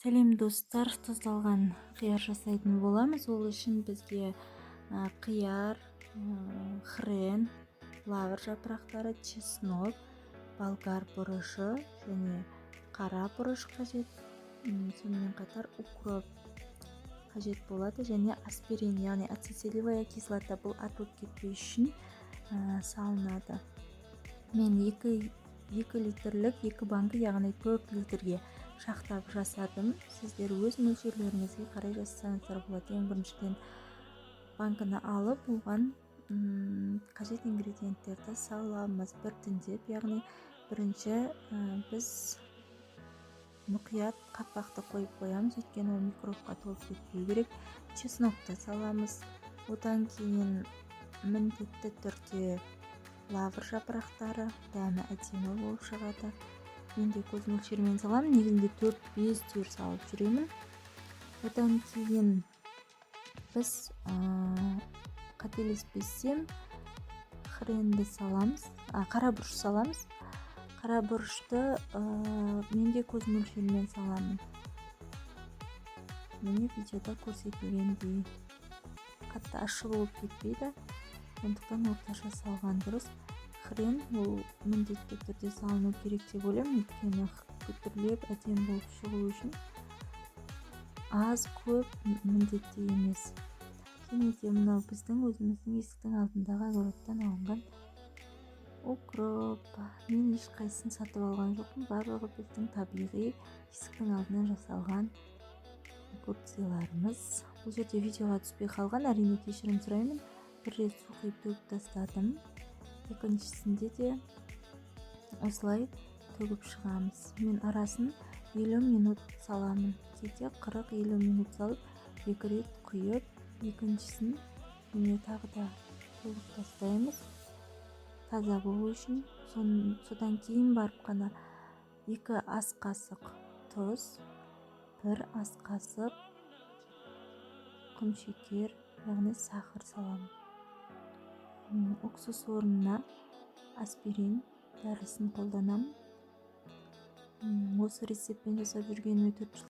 Сәлем достар, тұздалған қияр жасайтын боламыз. Ол үшін бізге қияр, хрен, лавр жапырақтары, чеснок, болгар бұрышы және қара бұрыш қажет. Сонымен қатар укроп қажет болады және аспирин, яғни ацетиловая кислота, бұл атылып кетпеу үшін салынады. Мен 2 литрлік 2 банка, яғни 4 литрге шақтап жасадым. Сіздер өз мөлшерлеріңізге қарай жасасаңыздар болады. Ең біріншіден банканы алып, оған қажет ингредиенттерді саламыз біртіндеп. Яғни бірінші біз мұқият қақпақты қойып қоямыз, өйткені ол микробқа толып кетпеу керек. Чеснокты саламыз. Одан кейін міндетті түрде лавр жапырақтары, дәмі әдемі болып шығады. Мен де көз мөлшермен саламын, негізінде 4-5 түйір салып жүремін. Одан кейін біз қателеспесем хренді саламыз, қара бұрыш саламыз. Қара бұрышты мен де көз мөлшермен саламын. Міне видеода көрсетілгендей қатты ащы болып кетпейді, сондықтан орташа салған дұрыс. Хрен ол міндетті түрде салыну керек деп ойлаймын, өйткені күтірлеп әдемі болып шығу үшін аз көп міндетті емес. Және де мынау біздің өзіміздің есіктің алдындағы огородтан алынған укроп. Мен ешқайсысын сатып алған жоқпын, барлығы біздің табиғи есіктің алдынан жасалған огурциларымыз. Бұл жерде видеоға түспей қалған, әрине кешірім сұраймын. Бір рет су құйып төгіп тастадым. Екіншісінде де осылай төгіп шығамыз. Мен арасын 50 минут саламын. Кейде 40-50 минут салып, 2 рет құйып, екіншісін міне тағы да төгіп тастаймыз. Таза болу үшін. Содан кейін барып қана 2 ас қасық тұз, 1 ас қасық құмшекер, яғни сахар саламын. Уксус орнына аспирин дәрісін қолданамын. Осы рецептпен жасап жүргеніме 4 жыл